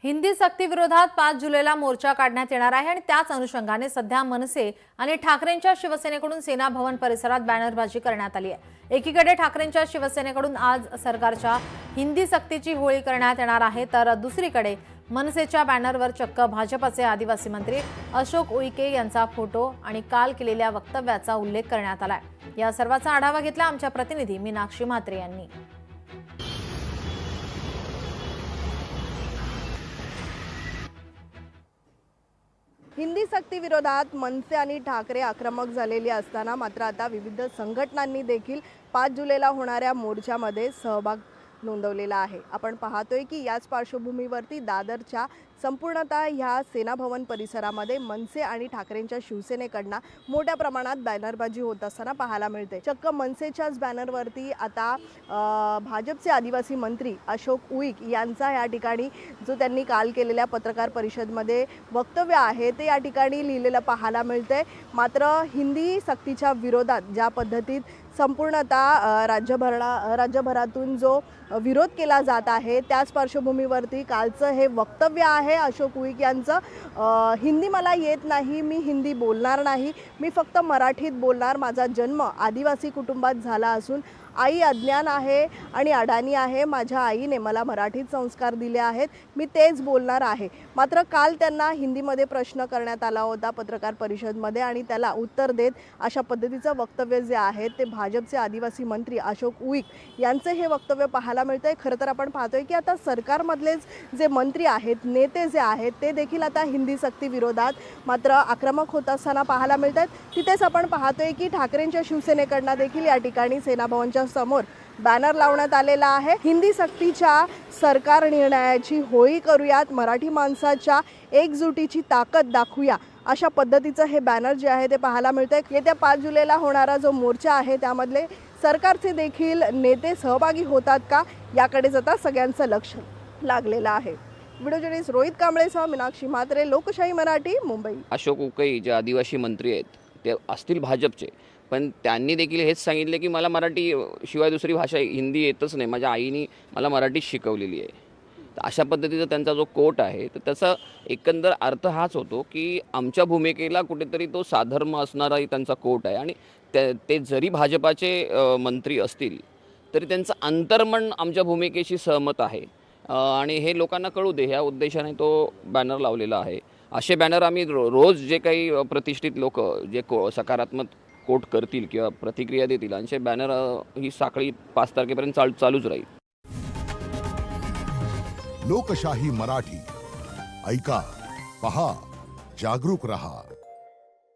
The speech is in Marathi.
हिंदी सक्ती विरोधात 5 जुलैला मोर्चा काढण्यात येणार आहे आणि त्याच अनुषंगाने सध्या मनसे आणि ठाकरेंच्या शिवसेनेकडून सेना भवन परिसरात बॅनरबाजी करण्यात आली आहे। एकीकडे ठाकरेंच्या शिवसेनेकडून आज सरकारच्या हिंदी सक्तीची होळी करण्यात येणार आहे, तर दुसरीकडे मनसेच्या बॅनरवर चक्क भाजपचे आदिवासी मंत्री अशोक उईके यांचा फोटो आणि काल केलेल्या वक्तव्याचा उल्लेख करण्यात आलाय। या सर्वाचा आढावा घेतला आमच्या प्रतिनिधी मीनाक्षी म्हात्रे यांनी। हिंदी सक्ती विरोधात मनसे आणि ठाकरे आक्रमक झालेली असताना मात्र आता विविध संघटनांनी देखील 5 जुलैला होणाऱ्या मोर्चामध्ये सहभाग नोंदवलेला आहे। आपण पाहतोय की याच पार्श्वभूमीवरती दादरच्या संपूर्णतः ह्या सेना भवन परिसरामध्ये मनसे आणि ठाकरेंच्या शिवसेनेकडनं मोठ्या प्रमाणात बॅनरबाजी होत असताना पाहायला मिळते। चक्क मनसेच्याच बॅनरवरती आता भाजपचे आदिवासी मंत्री अशोक उईक यांचा या ठिकाणी जो त्यांनी काल केलेल्या पत्रकार परिषदेमध्ये वक्तव्य आहे ते या ठिकाणी लिहिलेलं पाहायला मिळते। मात्र हिंदी सक्तीच्या विरोधात ज्या पद्धतीत संपूर्णतः राज्यभरातून जो विरोध केला जात आहे त्याच पार्श्वभूमीवरती कालचं हे वक्तव्य आहे अशोक उईक यांचं। हिंदी मला येत नाही, मी हिंदी बोलणार नाही, मी फक्त मराठीत बोलणार। माझा जन्म आदिवासी कुटुंबात झाला असून आई अज्ञान आहे आणि अडाणी आहे। माझ्या आईने मला मराठीत संस्कार दिले आहेत, मी तेच बोलणार आहे। मात्र काल त्यांना हिंदीमध्ये प्रश्न करण्यात आला होता पत्रकार परिषदेमध्ये आणि त्याला उत्तर देत अशा पद्धतीचं वक्तव्य जे आहे ते भाजपचे आदिवासी मंत्री अशोक उईक यांचे हे वक्तव्य पाहायला मिळतंय। खरं तर आपण पाहतोय की आता सरकारमधलेच जे मंत्री आहेत, नेते जे आहेत ते देखील आता हिंदी सक्ती विरोधात मात्र आक्रमक होत असताना पाहायला मिळतात। तिथेच आपण पाहतोय की ठाकरेंच्या शिवसेनेकडनं देखील या ठिकाणी सेना भवनच्या समोर बॅनर लावण्यात आलेला आहे। हिंदी सक्तीच्या सरकार निर्णयाची होळी करूयात, मराठी माणसाच्या एकजुटीची ताकद दाखवूया, अशा पद्धतीचं हे बॅनर जे आहे ते पाहायला मिळतंय। येत्या 5 जुलैला होणारा जो मोर्चा आहे त्यामधले सरकारचे देखील नेते सहभागी होतात का याकडेच आता सगळ्यांचं लक्ष लागलेलं आहे। व्हिडिओ जर्नलिस्ट रोहित कांबळेसह मीनाक्षी म्हात्रे, लोकशाही मराठी, मुंबई। अशोक उईके जे आदिवासी मंत्री आहेत ते असतील भाजपचे, पण त्यांनी देखील हेच सांगितले की मला मराठी शिवाय दुसरी भाषा हिंदी येतच नाही, माझ्या आईने मला मराठी शिकवलेली आहे। तर अशा पद्धतीचा त्यांचा जो कोट आहे तर त्याचा एकंदर अर्थ हाच होतो की आमच्या भूमिकेला कुठेतरी तो साधर्म असणाराही त्यांचा कोट आहे आणि ते जरी भाजपाचे मंत्री असतील तरी त्यांचं अंतर्मन आमच्या भूमिकेशी सहमत आहे आणि हे लोकांना कळू दे ह्या उद्देशाने तो बॅनर लावलेला आहे। असे बॅनर आम्ही रोज जे काही प्रतिष्ठित लोक जे सकारात्मक कोट करतील किंवा प्रतिक्रिया देतील असे बॅनर ही साखळी 5 तारखेपर्यंत चालूच राहील। लोकशाही मराठी ऐका, पहा, जागरूक रहा।